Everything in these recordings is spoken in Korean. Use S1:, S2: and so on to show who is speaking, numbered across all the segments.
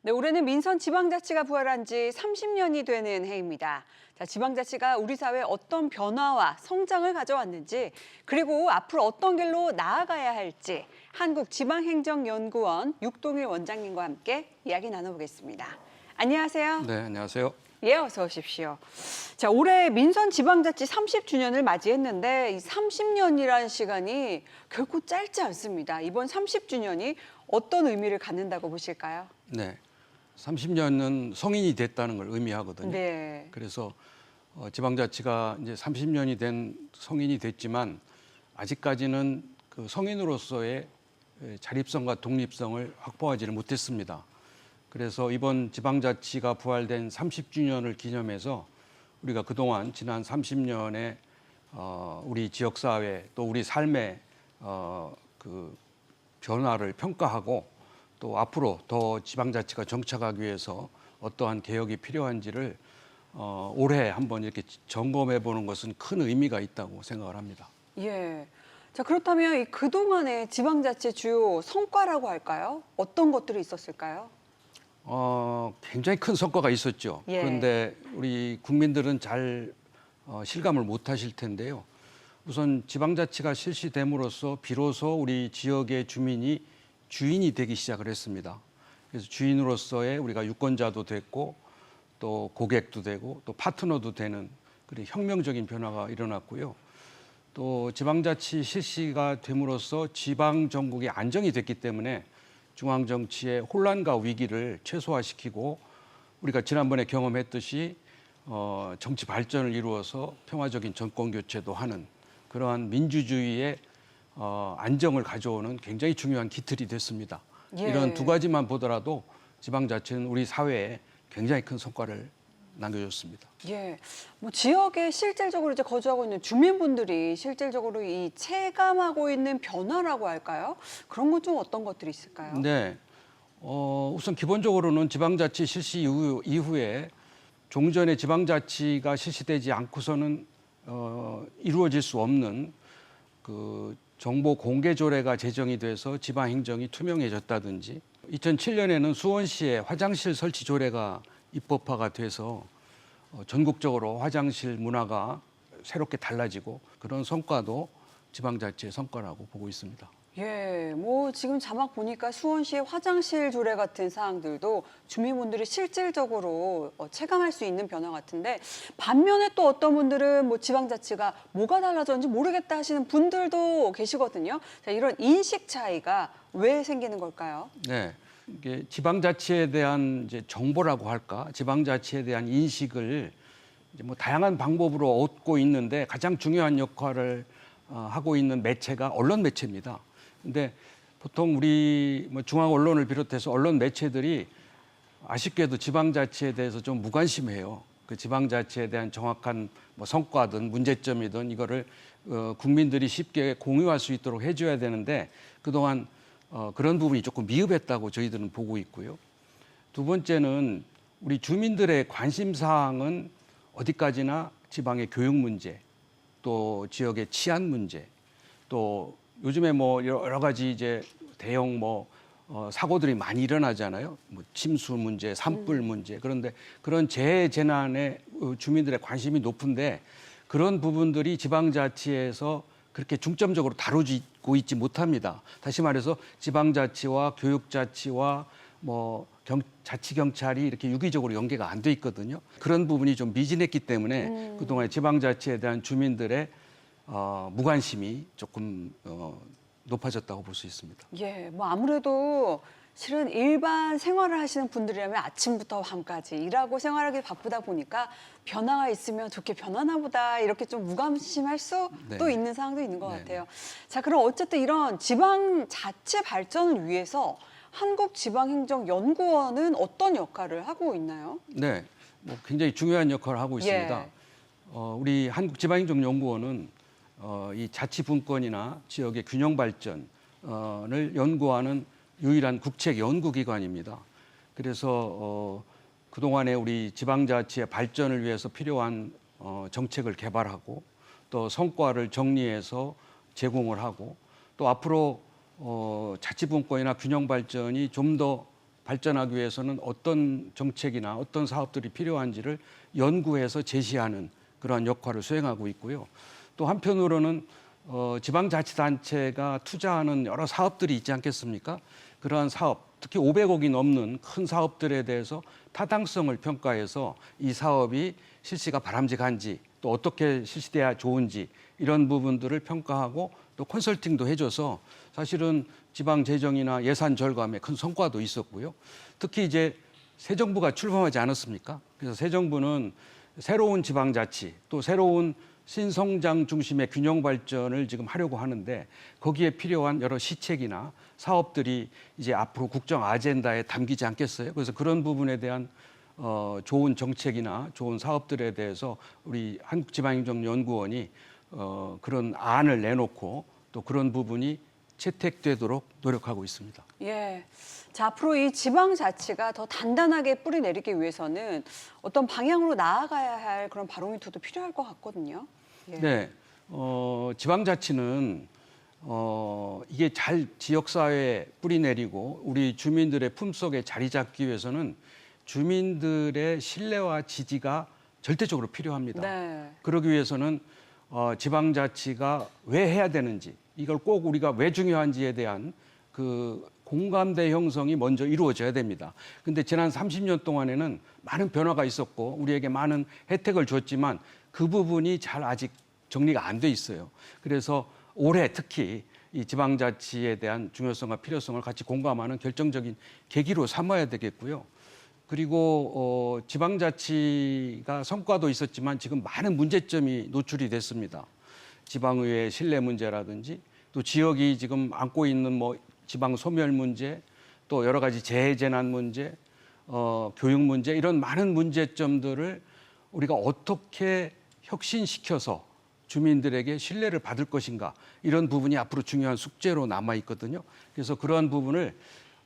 S1: 네, 올해는 민선 지방자치가 부활한 지 30년이 되는 해입니다. 자, 지방자치가 우리 사회에 어떤 변화와 성장을 가져왔는지, 그리고 앞으로 어떤 길로 나아가야 할지 한국지방행정연구원 육동일 원장님과 함께 이야기 나눠보겠습니다. 안녕하세요.
S2: 네, 안녕하세요.
S1: 예, 어서 오십시오. 자, 올해 민선 지방자치 30주년을 맞이했는데 이 30년이라는 시간이 결코 짧지 않습니다. 이번 30주년이 어떤 의미를 갖는다고 보실까요?
S2: 네, 30년은 성인이 됐다는 걸 의미하거든요.
S1: 네.
S2: 그래서 지방자치가 이제 30년이 된 성인이 됐지만 아직까지는 그 성인으로서의 자립성과 독립성을 확보하지를 못했습니다. 그래서 이번 지방자치가 부활된 30주년을 기념해서 우리가 그동안 지난 30년의 우리 지역사회 또 우리 삶의 그 변화를 평가하고 또 앞으로 더 지방자치가 정착하기 위해서 어떠한 개혁이 필요한지를 올해 한번 이렇게 점검해 보는 것은 큰 의미가 있다고 생각을 합니다.
S1: 예. 자, 그렇다면 이 그동안의 지방자치 주요 성과라고 할까요? 어떤 것들이 있었을까요?
S2: 굉장히 큰 성과가 있었죠.
S1: 예.
S2: 그런데 우리 국민들은 잘 실감을 못 하실 텐데요. 우선 지방자치가 실시됨으로써 비로소 우리 지역의 주민이 주인이 되기 시작을 했습니다. 그래서 주인으로서의 우리가 유권자도 됐고 또 고객도 되고 또 파트너도 되는 그런 혁명적인 변화가 일어났고요. 또 지방자치 실시가 됨으로써 지방 전국이 안정이 됐기 때문에 중앙 정치의 혼란과 위기를 최소화시키고 우리가 지난번에 경험했듯이 정치 발전을 이루어서 평화적인 정권 교체도 하는 그러한 민주주의의 안정을 가져오는 굉장히 중요한 기틀이 됐습니다.
S1: 예.
S2: 이런 두 가지만 보더라도 지방자치는 우리 사회에 굉장히 큰 성과를 남겨줬습니다.
S1: 예. 뭐 지역에 실질적으로 이제 거주하고 있는 주민분들이 실질적으로 이 체감하고 있는 변화라고 할까요? 그런 건 좀 어떤 것들이 있을까요?
S2: 네. 우선 기본적으로는 지방자치 실시 이후에 종전에 지방자치가 실시되지 않고서는 이루어질 수 없는 그 정보 공개 조례가 제정이 돼서 지방 행정이 투명해졌다든지 2007년에는 수원시에 화장실 설치 조례가 입법화가 돼서 전국적으로 화장실 문화가 새롭게 달라지고 그런 성과도 지방자치의 성과라고 보고 있습니다.
S1: 예, 뭐 지금 자막 보니까 수원시의 화장실 조례 같은 사항들도 주민분들이 실질적으로 체감할 수 있는 변화 같은데 반면에 또 어떤 분들은 뭐 지방자치가 뭐가 달라졌는지 모르겠다 하시는 분들도 계시거든요. 자, 이런 인식 차이가 왜 생기는 걸까요?
S2: 네, 이게 지방자치에 대한 이제 정보라고 할까, 지방자치에 대한 인식을 이제 뭐 다양한 방법으로 얻고 있는데 가장 중요한 역할을 하고 있는 매체가 언론 매체입니다. 근데 보통 우리 뭐 중앙 언론을 비롯해서 언론 매체들이 아쉽게도 지방자치에 대해서 좀 무관심해요. 그 지방자치에 대한 정확한 뭐 성과든 문제점이든 이거를 국민들이 쉽게 공유할 수 있도록 해줘야 되는데 그동안 그런 부분이 조금 미흡했다고 저희들은 보고 있고요. 두 번째는 우리 주민들의 관심 사항은 어디까지나 지방의 교육 문제, 또 지역의 치안 문제, 또 요즘에 뭐 여러 가지 이제 대형 사고들이 많이 일어나잖아요. 뭐 침수 문제, 산불 문제. 그런데 그런 재해 재난에 주민들의 관심이 높은데 그런 부분들이 지방자치에서 그렇게 중점적으로 다루고 있지 못합니다. 다시 말해서 지방자치와 교육자치와 뭐 자치경찰이 이렇게 유기적으로 연계가 안 돼 있거든요. 그런 부분이 좀 미진했기 때문에 그동안 지방자치에 대한 주민들의 무관심이 조금 높아졌다고 볼 수 있습니다.
S1: 예, 뭐 아무래도 실은 일반 생활을 하시는 분들이라면 아침부터 밤까지 일하고 생활하기 바쁘다 보니까 변화가 있으면 좋게 변하나 보다 이렇게 좀 무관심할 수도
S2: 네.
S1: 있는 상황도 있는 것
S2: 네.
S1: 같아요. 자, 그럼 어쨌든 이런 지방 자치 발전을 위해서 한국지방행정연구원은 어떤 역할을 하고 있나요?
S2: 네, 뭐 굉장히 중요한 역할을 하고 있습니다.
S1: 예.
S2: 우리 한국지방행정연구원은 이 자치분권이나 지역의 균형 발전을 연구하는 유일한 국책 연구기관입니다. 그래서 그동안에 우리 지방자치의 발전을 위해서 필요한 정책을 개발하고 또 성과를 정리해서 제공을 하고 또 앞으로 자치분권이나 균형 발전이 좀 더 발전하기 위해서는 어떤 정책이나 어떤 사업들이 필요한지를 연구해서 제시하는 그러한 역할을 수행하고 있고요. 또 한편으로는 지방자치단체가 투자하는 여러 사업들이 있지 않겠습니까? 그러한 사업, 특히 500억이 넘는 큰 사업들에 대해서 타당성을 평가해서 이 사업이 실시가 바람직한지 또 어떻게 실시돼야 좋은지 이런 부분들을 평가하고 또 컨설팅도 해줘서 사실은 지방 재정이나 예산 절감에 큰 성과도 있었고요. 특히 이제 새 정부가 출범하지 않았습니까? 그래서 새 정부는 새로운 지방자치 또 새로운 신성장 중심의 균형 발전을 지금 하려고 하는데 거기에 필요한 여러 시책이나 사업들이 이제 앞으로 국정 아젠다에 담기지 않겠어요? 그래서 그런 부분에 대한 좋은 정책이나 좋은 사업들에 대해서 우리 한국지방행정연구원이 그런 안을 내놓고 또 그런 부분이 채택되도록 노력하고 있습니다.
S1: 예. 자, 앞으로 이 지방자치가 더 단단하게 뿌리 내리기 위해서는 어떤 방향으로 나아가야 할 그런 바로미터도 필요할 것 같거든요. 예.
S2: 네, 지방자치는 이게 잘 지역사회에 뿌리 내리고 우리 주민들의 품속에 자리 잡기 위해서는 주민들의 신뢰와 지지가 절대적으로 필요합니다.
S1: 네.
S2: 그러기 위해서는 지방자치가 왜 해야 되는지, 이걸 꼭 우리가 왜 중요한지에 대한 그 공감대 형성이 먼저 이루어져야 됩니다. 근데 지난 30년 동안에는 많은 변화가 있었고 우리에게 많은 혜택을 줬지만 그 부분이 잘 아직 정리가 안 돼 있어요. 그래서 올해 특히 이 지방자치에 대한 중요성과 필요성을 같이 공감하는 결정적인 계기로 삼아야 되겠고요. 그리고 지방자치가 성과도 있었지만 지금 많은 문제점이 노출이 됐습니다. 지방의회 신뢰 문제라든지 또 지역이 지금 안고 있는 뭐 지방 소멸 문제, 또 여러 가지 재해재난 문제, 교육 문제 이런 많은 문제점들을 우리가 어떻게 혁신시켜서 주민들에게 신뢰를 받을 것인가 이런 부분이 앞으로 중요한 숙제로 남아 있거든요. 그래서 그러한 부분을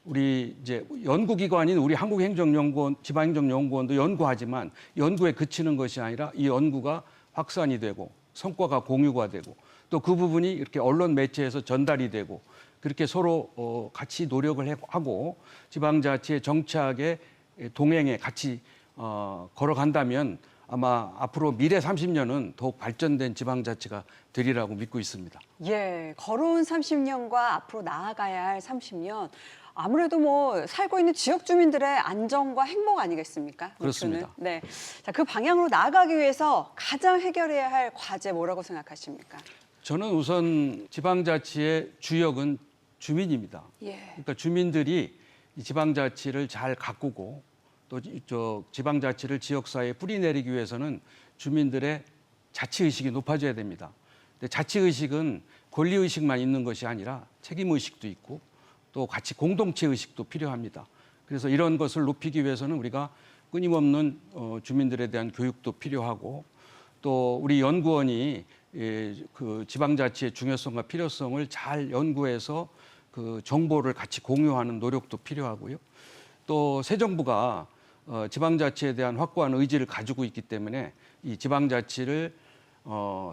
S2: 우리 이제 연구기관인 우리 한국행정연구원, 지방행정연구원도 연구하지만 연구에 그치는 것이 아니라 이 연구가 확산이 되고 성과가 공유가 되고 또 그 부분이 이렇게 언론 매체에서 전달이 되고 그렇게 서로 같이 노력을 하고 지방자치의 정착에 동행에 같이 걸어간다면 아마 앞으로 미래 30년은 더욱 발전된 지방자치가 되리라고 믿고 있습니다.
S1: 예, 걸어온 30년과 앞으로 나아가야 할 30년. 아무래도 뭐 살고 있는 지역 주민들의 안정과 행복 아니겠습니까?
S2: 그렇습니다.
S1: 목표는. 네. 자, 그 방향으로 나아가기 위해서 가장 해결해야 할 과제 뭐라고 생각하십니까?
S2: 저는 우선 지방자치의 주역은 주민입니다.
S1: 예.
S2: 그러니까 주민들이 이 지방자치를 잘 가꾸고 또 지방자치를 지역사회에 뿌리내리기 위해서는 주민들의 자치의식이 높아져야 됩니다. 근데 자치의식은 권리의식만 있는 것이 아니라 책임의식도 있고 또 같이 공동체의식도 필요합니다. 그래서 이런 것을 높이기 위해서는 우리가 끊임없는 주민들에 대한 교육도 필요하고 또 우리 연구원이 그 지방자치의 중요성과 필요성을 잘 연구해서 그 정보를 같이 공유하는 노력도 필요하고요. 또 새 정부가 지방자치에 대한 확고한 의지를 가지고 있기 때문에 이 지방자치를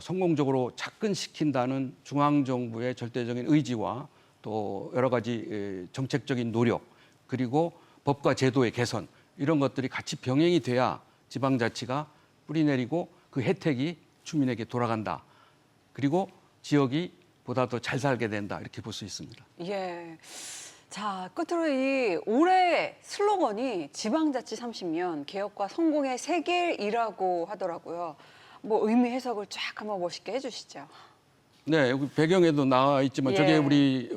S2: 성공적으로 착근시킨다는 중앙정부의 절대적인 의지와 또 여러 가지 정책적인 노력 그리고 법과 제도의 개선 이런 것들이 같이 병행이 돼야 지방자치가 뿌리내리고 그 혜택이 주민에게 돌아간다. 그리고 지역이 보다 더 잘 살게 된다. 이렇게 볼 수 있습니다.
S1: 예. 자, 끝으로 이 올해 슬로건이 지방자치 30년 개혁과 성공의 세길이라고 하더라고요. 뭐 의미 해석을 쫙 한번 멋있게 해주시죠.
S2: 네, 여기 배경에도 나와 있지만
S1: 예.
S2: 저게 우리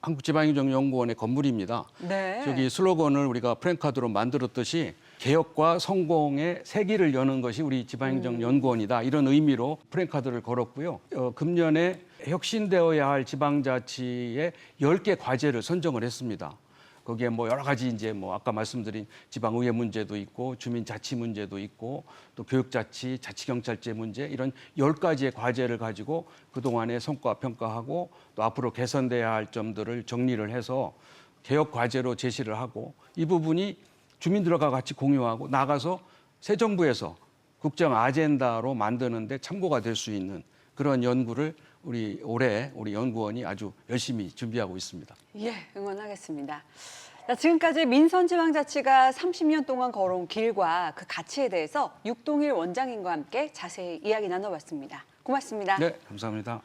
S2: 한국지방행정연구원의 건물입니다.
S1: 네.
S2: 저기 슬로건을 우리가 프랜카드로 만들었듯이 개혁과 성공의 세기를 여는 것이 우리 지방행정연구원이다. 이런 의미로 프랜카드를 걸었고요. 금년에 혁신되어야 할 지방자치의 10개 과제를 선정을 했습니다. 거기에 뭐 여러 가지 이제 뭐 아까 말씀드린 지방의회 문제도 있고 주민자치 문제도 있고 또 교육자치, 자치경찰제 문제 이런 10가지의 과제를 가지고 그동안의 성과 평가하고 또 앞으로 개선돼야 할 점들을 정리를 해서 개혁 과제로 제시를 하고 이 부분이 주민들과 같이 공유하고 나가서 새 정부에서 국정 아젠다로 만드는 데 참고가 될 수 있는 그런 연구를 올해 우리 연구원이 아주 열심히 준비하고 있습니다.
S1: 예, 응원하겠습니다. 자, 지금까지 민선지방자치가 30년 동안 걸어온 길과 그 가치에 대해서 육동일 원장님과 함께 자세히 이야기 나눠봤습니다. 고맙습니다.
S2: 네, 감사합니다.